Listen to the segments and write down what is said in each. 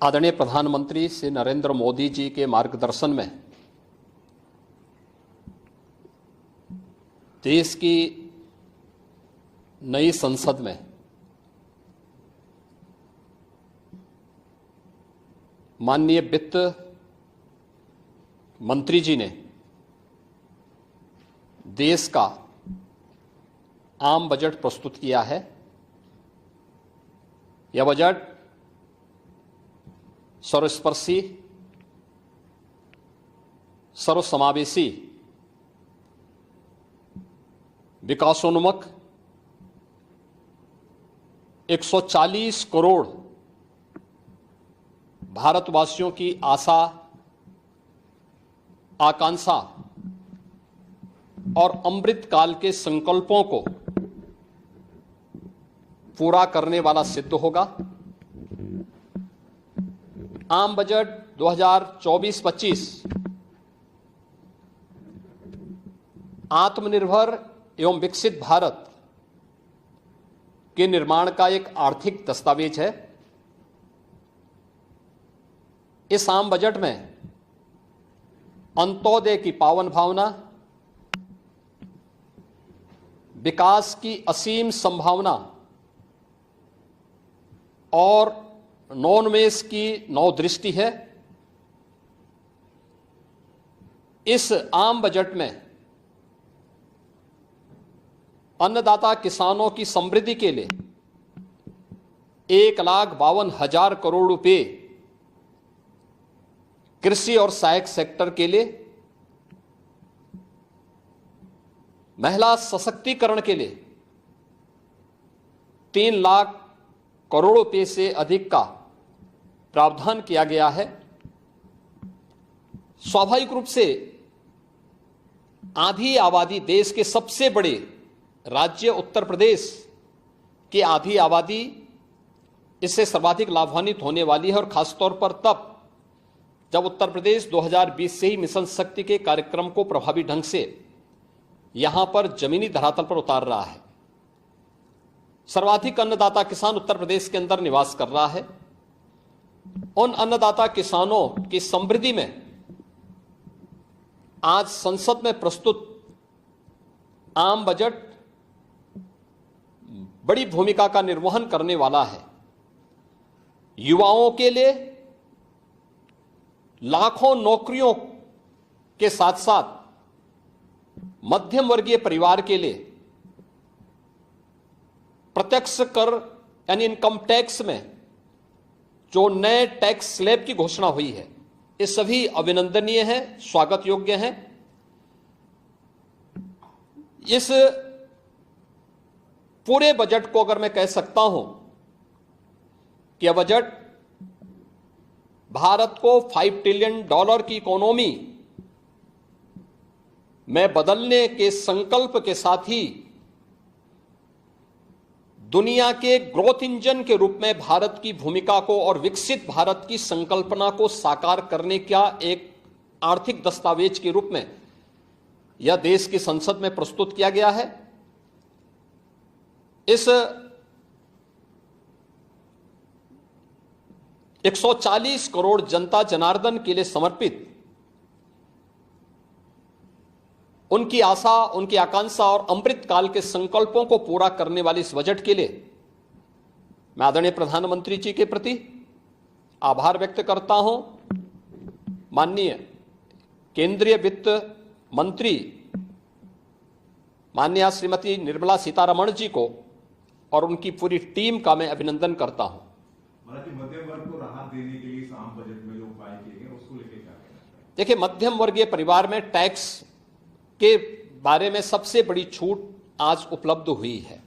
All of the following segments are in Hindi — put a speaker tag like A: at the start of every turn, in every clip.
A: आदरणीय प्रधानमंत्री श्री नरेंद्र मोदी जी के मार्गदर्शन में देश की नई संसद में माननीय वित्त मंत्री जी ने देश का आम बजट प्रस्तुत किया है। यह बजट सर्वस्पर्शी, सर्वसमावेशी, विकासोन्मुख 140 करोड़ भारतवासियों की आशा, आकांक्षा और अमृत काल के संकल्पों को पूरा करने वाला सिद्ध होगा। आम बजट 2024-25 आत्मनिर्भर एवं विकसित भारत के निर्माण का एक आर्थिक दस्तावेज है। इस आम बजट में अंत्योदय की पावन भावना, विकास की असीम संभावना और नवोन्मेष की नवदृष्टि है। इस आम बजट में अन्नदाता किसानों की समृद्धि के लिए 1,52,000 करोड़ रुपए, कृषि और सहायक सेक्टर के लिए, महिला सशक्तिकरण के लिए 3 लाख करोड़ रुपए से अधिक का प्रावधान किया गया है। स्वाभाविक रूप से आधी आबादी, देश के सबसे बड़े राज्य उत्तर प्रदेश की आधी आबादी इससे सर्वाधिक लाभान्वित होने वाली है, और खासतौर पर तब जब उत्तर प्रदेश 2020 से ही मिशन शक्ति के कार्यक्रम को प्रभावी ढंग से यहां पर जमीनी धरातल पर उतार रहा है। सर्वाधिक अन्नदाता किसान उत्तर प्रदेश के अंदर निवास कर रहा है। उन अन्नदाता किसानों की समृद्धि में आज संसद में प्रस्तुत आम बजट बड़ी भूमिका का निर्वहन करने वाला है। युवाओं के लिए लाखों नौकरियों के साथ साथ मध्यम वर्गीय परिवार के लिए प्रत्यक्ष कर यानी इनकम टैक्स में जो नए टैक्स स्लैब की घोषणा हुई है, ये सभी अभिनंदनीय है, स्वागत योग्य है। इस पूरे बजट को अगर मैं कह सकता हूं कि यह बजट भारत को $5 ट्रिलियन की इकोनॉमी में बदलने के संकल्प के साथ ही दुनिया के ग्रोथ इंजन के रूप में भारत की भूमिका को और विकसित भारत की संकल्पना को साकार करने का एक आर्थिक दस्तावेज के रूप में यह देश की संसद में प्रस्तुत किया गया है। इस 140 करोड़ जनता जनार्दन के लिए समर्पित, उनकी आशा, उनकी आकांक्षा और अमृत काल के संकल्पों को पूरा करने वाले इस बजट के लिए मैं आदरणीय प्रधानमंत्री जी के प्रति आभार व्यक्त करता हूं। माननीय केंद्रीय वित्त मंत्री माननीय श्रीमती निर्मला सीतारमण जी को और उनकी पूरी टीम का मैं अभिनंदन करता हूं।
B: मध्यम वर्ग को राहत देने के लिए इस आम बजट में जो उपाय किए गए उसको लेकर क्या कहना है?
A: देखिए, मध्यम वर्गीय परिवार में टैक्स के बारे में सबसे बड़ी छूट आज उपलब्ध हुई है,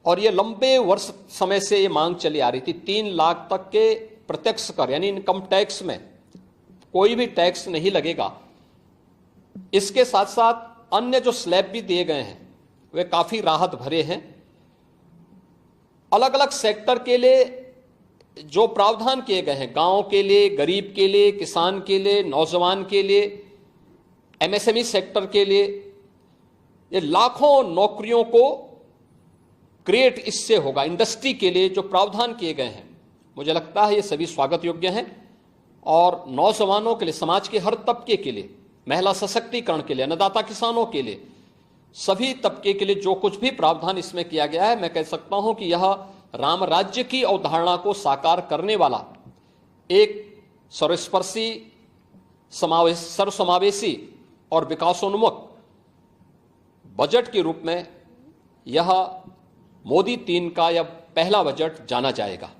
A: और ये लंबे वर्ष समय से ये मांग चली आ रही थी। 3 लाख तक के प्रत्यक्ष कर यानी इनकम टैक्स में कोई भी टैक्स नहीं लगेगा। इसके साथ साथ अन्य जो स्लैब भी दिए गए हैं वे काफी राहत भरे हैं। अलग अलग सेक्टर के लिए जो प्रावधान किए गए हैं, गांव के लिए, गरीब के लिए, किसान के लिए, नौजवान के लिए, एमएसएमई सेक्टर के लिए, ये लाखों नौकरियों को क्रिएट इससे होगा। इंडस्ट्री के लिए जो प्रावधान किए गए हैं मुझे लगता है ये सभी स्वागत योग्य हैं और नौजवानों के लिए, समाज के हर तबके के लिए, महिला सशक्तिकरण के लिए, अन्नदाता किसानों के लिए, सभी तबके के लिए जो कुछ भी प्रावधान इसमें किया गया है, मैं कह सकता हूं कि यह राम राज्य की अवधारणा को साकार करने वाला एक सर्वस्पर्शी, सर्वसमावेशी और विकासोन्मुख बजट के रूप में यह मोदी 3 का यह पहला बजट जाना जाएगा।